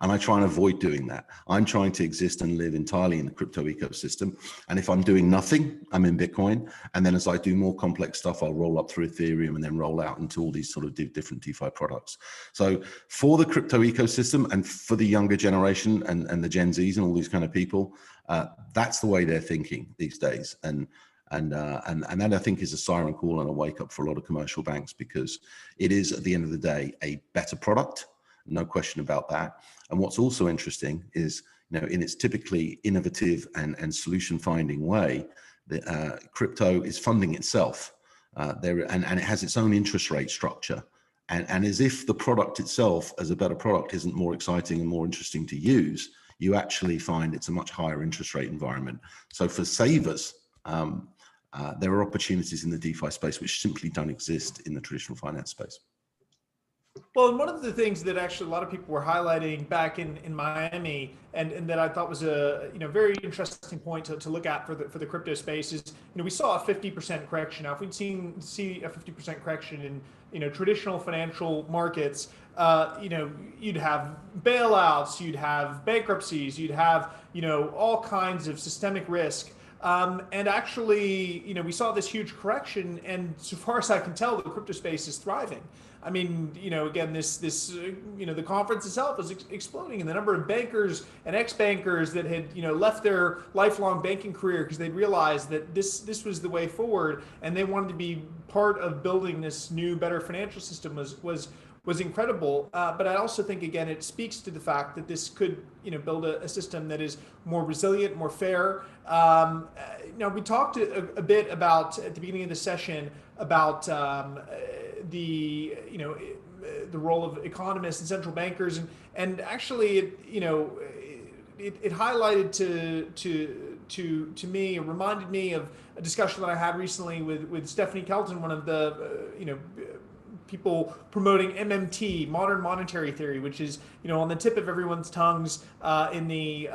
And I try and avoid doing that. I'm trying to exist and live entirely in the crypto ecosystem. And if I'm doing nothing, I'm in Bitcoin. And then as I do more complex stuff, I'll roll up through Ethereum and then roll out into all these sort of different DeFi products. So for the crypto ecosystem and for the younger generation and the Gen Zs and all these kind of people, that's the way they're thinking these days. And that, I think, is a siren call and a wake up for a lot of commercial banks, because it is, at the end of the day, a better product. No question about that. And what's also interesting is, in its typically innovative and solution finding way, the crypto is funding itself and it has its own interest rate structure. And as if the product itself as a better product isn't more exciting and more interesting to use, you actually find it's a much higher interest rate environment. So for savers, there are opportunities in the DeFi space which simply don't exist in the traditional finance space.
Well, and one of the things that actually a lot of people were highlighting back in Miami, and that I thought was a very interesting point to look at for the crypto space is, we saw a 50% correction. Now, if we'd see a 50% correction in traditional financial markets, you'd have bailouts, you'd have bankruptcies, you'd have all kinds of systemic risk. And actually, we saw this huge correction, and so far as I can tell, the crypto space is thriving. I mean, again, the conference itself is exploding, and the number of bankers and ex-bankers that had, left their lifelong banking career because they realized that this was the way forward, and they wanted to be part of building this new, better financial system was incredible. But I also think, again, it speaks to the fact that this could, build a system that is more resilient, more fair. Now, we talked a bit about, at the beginning of the session, about the role of economists and central bankers, and actually, it highlighted to me, it reminded me of a discussion that I had recently with Stephanie Kelton, one of the people promoting MMT, modern monetary theory, which is on the tip of everyone's tongues in the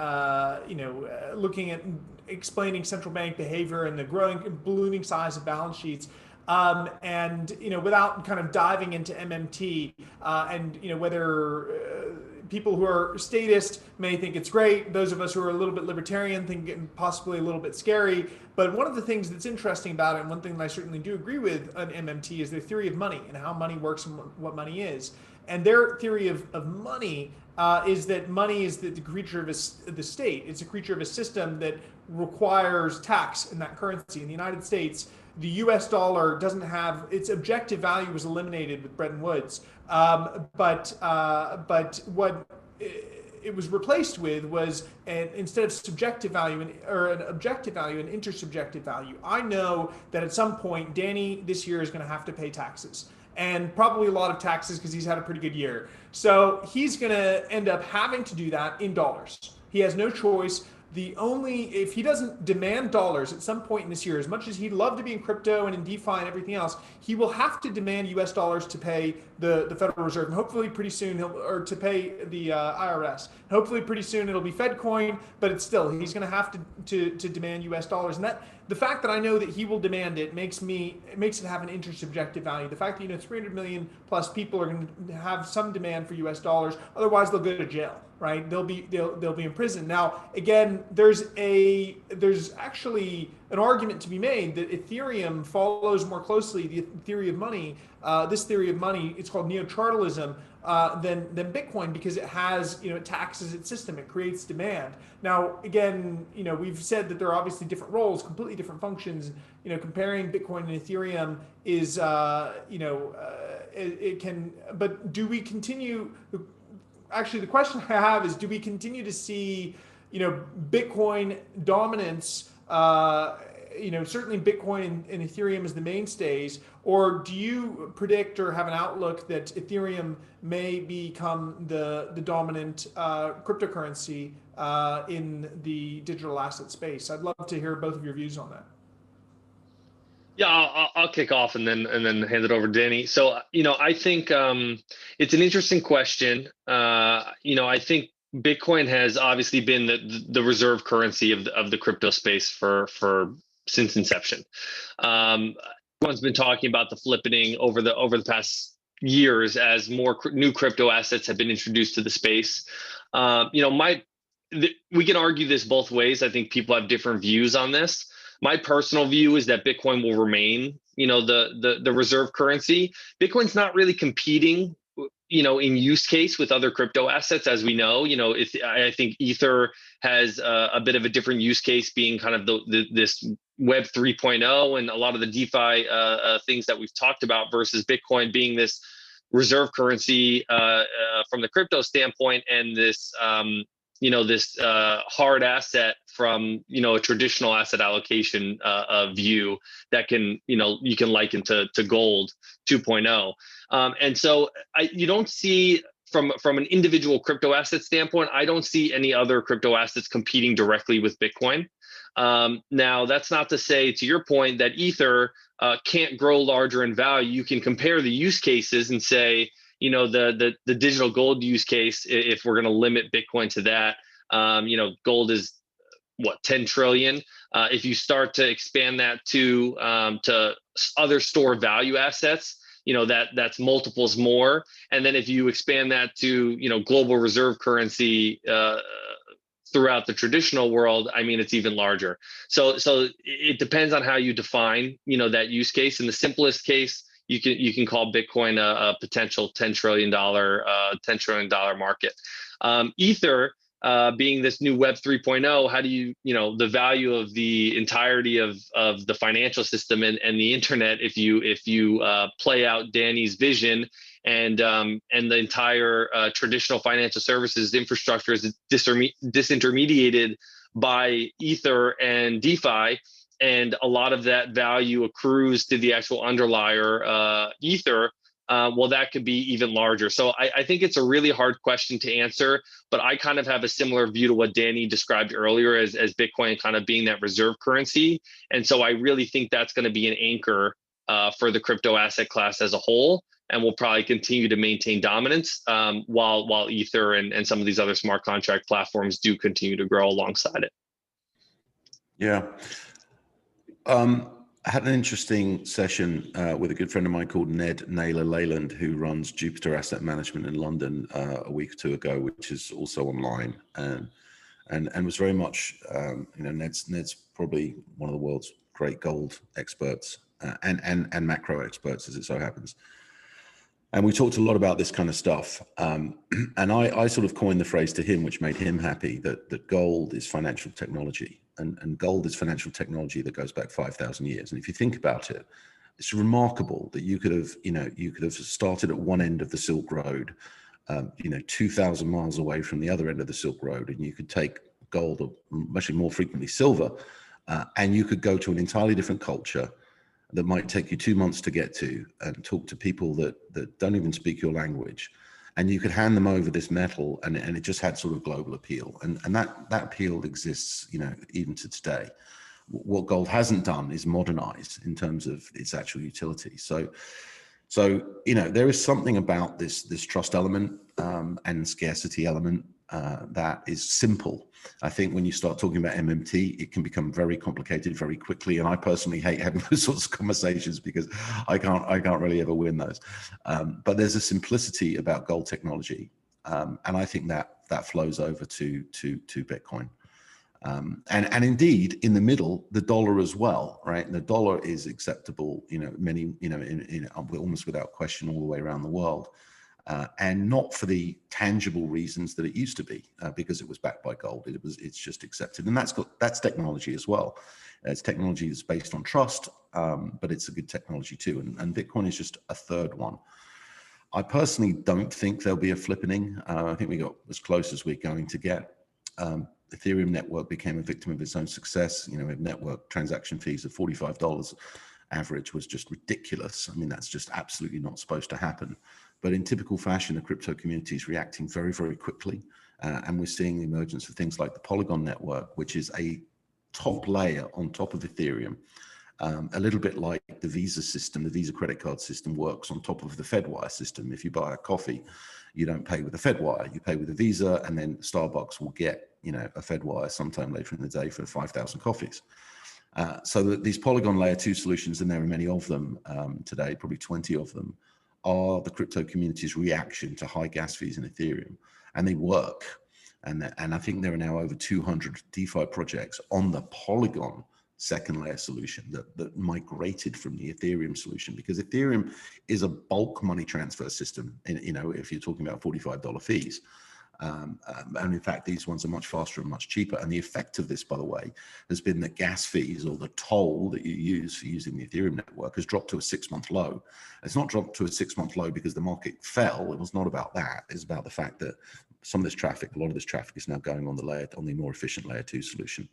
looking at explaining central bank behavior and the growing ballooning size of balance sheets. And without kind of diving into MMT and whether people who are statist may think it's great, those of us who are a little bit libertarian think it possibly a little bit scary. But one of the things that's interesting about it, and one thing that I certainly do agree with on MMT, is their theory of money and how money works and what money is. And their theory of money is that money is the creature of the state. It's a creature of a system that requires tax in that currency. In the United States, the US dollar doesn't have, its objective value was eliminated with Bretton Woods. But what it was replaced with was, instead of subjective value or an objective value, an intersubjective value. I know that at some point, Danny this year is going to have to pay taxes. and probably a lot of taxes because he's had a pretty good year. So he's going to end up having to do that in dollars. He has no choice. If he doesn't demand dollars at some point in this year, as much as he'd love to be in crypto and in DeFi and everything else, he will have to demand US dollars to pay the Federal Reserve. And hopefully pretty soon or to pay the IRS. Hopefully pretty soon it'll be FedCoin, but it's still, he's going to have to demand US dollars. And the fact that I know that he will demand it makes it have an intersubjective value. The fact that 300 million plus people are going to have some demand for US dollars, otherwise they'll go to jail, right? They'll be in prison. Now, again, there's actually an argument to be made that Ethereum follows more closely the theory of money. This theory of money, it's called neo-chartalism, than Bitcoin, because it has, it taxes its system, it creates demand. Now, again, we've said that there are obviously different roles, completely different functions. Comparing Bitcoin and Ethereum is, it can. But do we continue? Actually, the question I have is: do we continue to see, Bitcoin dominance? Certainly Bitcoin and Ethereum as the mainstays, or do you predict or have an outlook that Ethereum may become the dominant cryptocurrency in the digital asset space? I'd love to hear both of your views on that.
Yeah, I'll kick off and then hand it over to Danny. So, I think it's an interesting question. I think Bitcoin has obviously been the reserve currency of the crypto space for since inception. Everyone's been talking about the flippening over the past years as more new crypto assets have been introduced to the space. We can argue this both ways. I think people have different views on this. My personal view is that Bitcoin will remain, the reserve currency. Bitcoin's not really competing, in use case with other crypto assets, as we know. I think Ether has a bit of a different use case, being kind of this Web 3.0 and a lot of the DeFi things that we've talked about, versus Bitcoin being this reserve currency from the crypto standpoint, and this this hard asset from a traditional asset allocation view that can you can liken to gold 2.0. And so you don't see from an individual crypto asset standpoint, I don't see any other crypto assets competing directly with Bitcoin. Now, that's not to say, to your point, that Ether can't grow larger in value. You can compare the use cases and say, the digital gold use case, if we're going to limit Bitcoin to that, gold is what, 10 trillion. If you start to expand that to other store value assets, that's multiples more. And then if you expand that to global reserve currency throughout the traditional world, it's even larger. So it depends on how you define that use case. In the simplest case, you can call Bitcoin a potential $10 trillion market. Ether, being this new Web 3.0, how do you the value of the entirety of the financial system and the internet, if you play out Danny's vision, and the entire traditional financial services infrastructure is disintermediated by Ether and DeFi, and a lot of that value accrues to the actual underlier Ether, well, that could be even larger. So I think it's a really hard question to answer, but I kind of have a similar view to what Danny described earlier as Bitcoin kind of being that reserve currency. And so I really think that's going to be an anchor for the crypto asset class as a whole, and will probably continue to maintain dominance while Ether and some of these other smart contract platforms do continue to grow alongside it.
Yeah. I had an interesting session with a good friend of mine called Ned Naylor Leyland, who runs Jupiter Asset Management in London a week or two ago, which is also online, and was very much, Ned's probably one of the world's great gold experts and macro experts, as it so happens. And we talked a lot about this kind of stuff. And I sort of coined the phrase to him, which made him happy, that gold is financial technology. And gold is financial technology that goes back 5,000 years. And if you think about it, it's remarkable that you could have started at one end of the Silk Road, 2,000 miles away from the other end of the Silk Road, and you could take gold, or actually more frequently silver, and you could go to an entirely different culture, that might take you 2 months to get to, and talk to people that don't even speak your language, and you could hand them over this metal, and it just had sort of global appeal, and that appeal exists, even to today. What gold hasn't done is modernize in terms of its actual utility. So there is something about this trust element and scarcity element that is simple. I think when you start talking about MMT, it can become very complicated very quickly, and I personally hate having those sorts of conversations because I can't really ever win those. But there's a simplicity about gold technology, and I think that flows over to Bitcoin. And indeed, in the middle, the dollar as well, right? The dollar is acceptable, almost without question all the way around the world, and not for the tangible reasons that it used to be, because it was backed by gold. It's just accepted, and that's technology as well. It's technology that's based on trust, but it's a good technology too. And Bitcoin is just a third one. I personally don't think there'll be a flippening. I think we got as close as we're going to get. Ethereum network became a victim of its own success. With network transaction fees of $45 average was just ridiculous. I mean, that's just absolutely not supposed to happen. But in typical fashion, the crypto community is reacting very, very quickly. And we're seeing the emergence of things like the Polygon network, which is a top layer on top of Ethereum. A little bit like the Visa system, the Visa credit card system works on top of the Fedwire system. If you buy a coffee, you don't pay with a Fedwire, you pay with a Visa, and then Starbucks will get a Fedwire sometime later in the day for 5,000 coffees. So these Polygon layer 2 solutions, and there are many of them today, probably 20 of them, are the crypto community's reaction to high gas fees in Ethereum, and they work. And I think there are now over 200 DeFi projects on the Polygon second layer solution that migrated from the Ethereum solution, because Ethereum is a bulk money transfer system. If you're talking about $45 fees. And in fact, these ones are much faster and much cheaper. And the effect of this, by the way, has been that gas fees, or the toll that you use for using the Ethereum network, has dropped to a 6-month low. It's not dropped to a 6-month low because the market fell. It was not about that. It's about the fact that some of this traffic, a lot of this traffic, is now going on the more efficient layer 2 solution.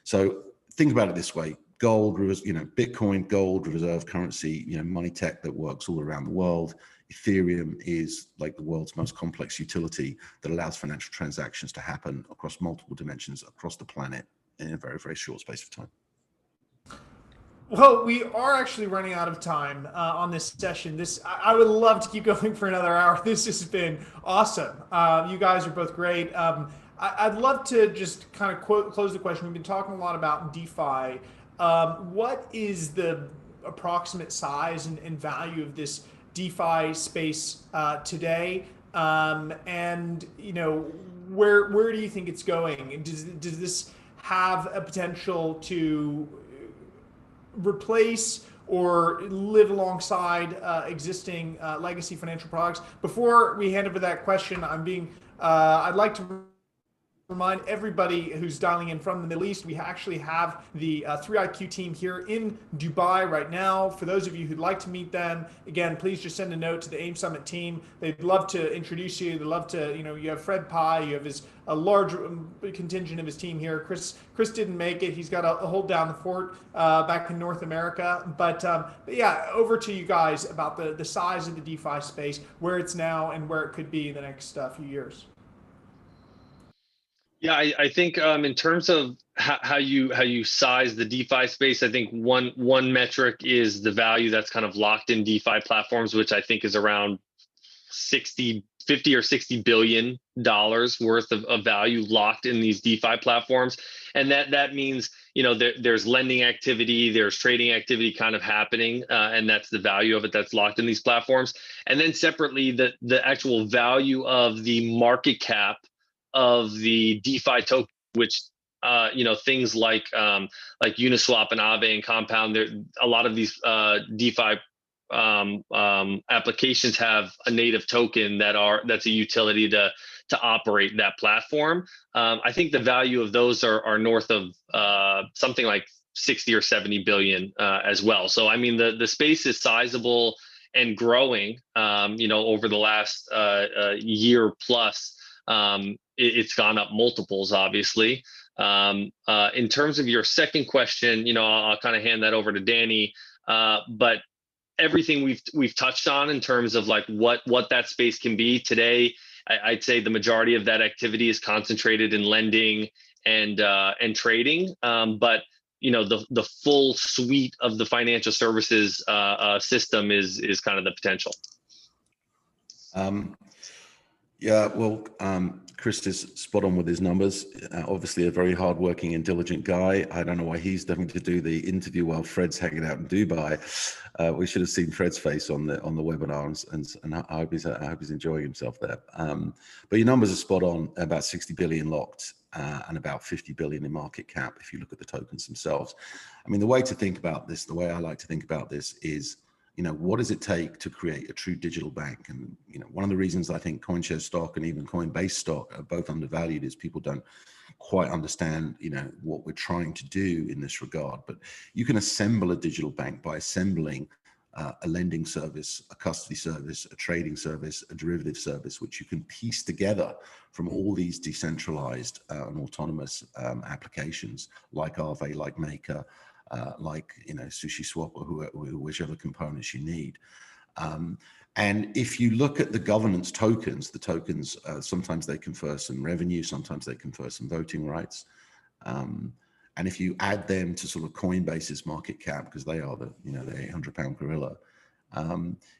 So think about it this way: gold, Bitcoin, gold, reserve currency, money tech that works all around the world. Ethereum is like the world's most complex utility that allows financial transactions to happen across multiple dimensions across the planet in a very, very short space of time.
Well, we are actually running out of time on this session. I would love to keep going for another hour. This has been awesome. You guys are both great. I'd love to just kind of close the question. We've been talking a lot about DeFi. What is the approximate size and value of this DeFi space today? And where do you think it's going? Does this have a potential to replace or live alongside existing legacy financial products? Before we hand over that question, I'd like to remind everybody who's dialing in from the Middle East, we actually have the 3IQ team here in Dubai right now. For those of you who'd like to meet them, again, please just send a note to the AIM Summit team. They'd love to introduce you. They'd love to, you have Fred Pye, you have a large contingent of his team here. Chris didn't make it. He's got to hold down the fort back in North America. But yeah, over to you guys about the size of the DeFi space, where it's now and where it could be in the next few years.
Yeah, I think in terms of how you size the DeFi space, I think one metric is the value that's kind of locked in DeFi platforms, which I think is around 50 or $60 billion worth of value locked in these DeFi platforms. And that means, there's lending activity, there's trading activity kind of happening, and that's the value of it that's locked in these platforms. And then separately, the actual value of the market cap of the DeFi token, which things like Uniswap and Aave and Compound, a lot of these DeFi applications have a native token that's a utility to operate that platform. I think the value of those are north of something like 60 or 70 billion as well. So I mean the space is sizable and growing. Over the last year plus. It's gone up multiples, obviously. In terms of your second question, I'll kind of hand that over to Danny. But everything we've touched on in terms of like what that space can be today, I'd say the majority of that activity is concentrated in lending and trading. But the full suite of the financial services system is kind of the potential.
Yeah, well, Chris is spot on with his numbers. Obviously, a very hardworking and diligent guy. I don't know why he's having to do the interview while Fred's hanging out in Dubai. We should have seen Fred's face on the webinar, and I hope he's enjoying himself there. But your numbers are spot on. About 60 billion locked, and about 50 billion in market cap if you look at the tokens themselves. I mean, the way to think about this, the way I like to think about this is, what does it take to create a true digital bank? And, one of the reasons I think CoinShares stock and even Coinbase stock are both undervalued is people don't quite understand, what we're trying to do in this regard. But you can assemble a digital bank by assembling a lending service, a custody service, a trading service, a derivative service, which you can piece together from all these decentralized and autonomous applications like Aave, like Maker, like Sushi Swap, or whichever components you need. And if you look at the governance tokens, sometimes they confer some revenue, sometimes they confer some voting rights. And if you add them to sort of Coinbase's market cap, because they are the 800-pound gorilla,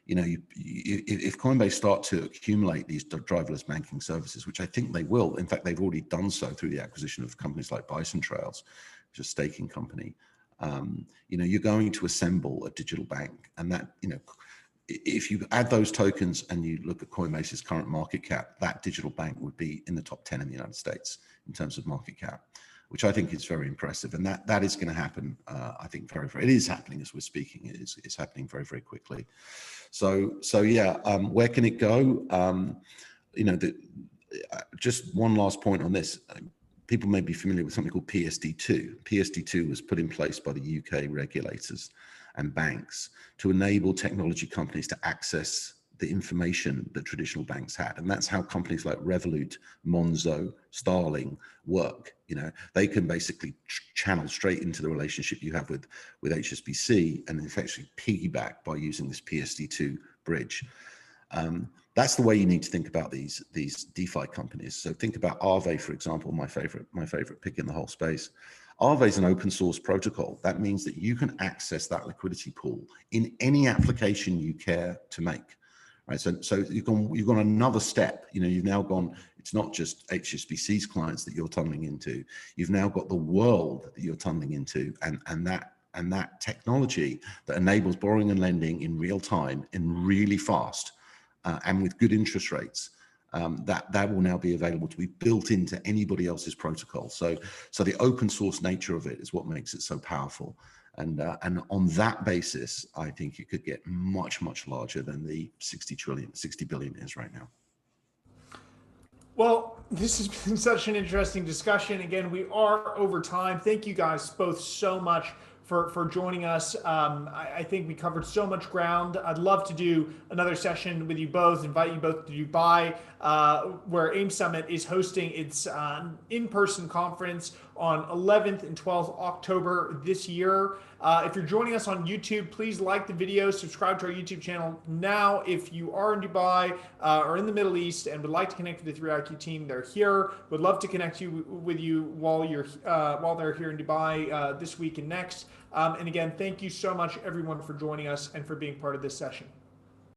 if Coinbase start to accumulate these driverless banking services, which I think they will, in fact, they've already done so through the acquisition of companies like Bison Trails, which is a staking company. You're going to assemble a digital bank, and that, if you add those tokens and you look at Coinbase's current market cap, that digital bank would be in the top 10 in the United States in terms of market cap, which I think is very impressive. And that is going to happen, I think, it is happening as we're speaking. It's happening very, very quickly. So yeah, where can it go? Just one last point on this. People may be familiar with something called PSD2. PSD2 was put in place by the UK regulators and banks to enable technology companies to access the information that traditional banks had. And that's how companies like Revolut, Monzo, Starling work. They can basically channel straight into the relationship you have with HSBC and effectively piggyback by using this PSD2 bridge. That's the way you need to think about these DeFi companies. So think about Aave, for example, my favorite pick in the whole space. Aave is an open source protocol. That means that you can access that liquidity pool in any application you care to make. Right, so you've gone another step. You've now gone. It's not just HSBC's clients that you're tunneling into. You've now got the world that you're tunneling into, and that technology that enables borrowing and lending in real time and really fast, and with good interest rates. That will now be available to be built into anybody else's protocol. So the open source nature of it is what makes it so powerful. And on that basis, I think it could get much, much larger than the 60 billion is right now.
Well, this has been such an interesting discussion. Again, we are over time. Thank you guys both so much for joining us. I think we covered so much ground. I'd love to do another session with you both, invite you both to Dubai, where AIM Summit is hosting its in-person conference on 11th and 12th October this year. If you're joining us on YouTube, please like the video, subscribe to our YouTube channel. Now, if you are in Dubai or in the Middle East and would like to connect with the 3iQ team, they're here. Would love to connect with you while they're here in Dubai this week and next. And again, thank you so much, everyone, for joining us and for being part of this session.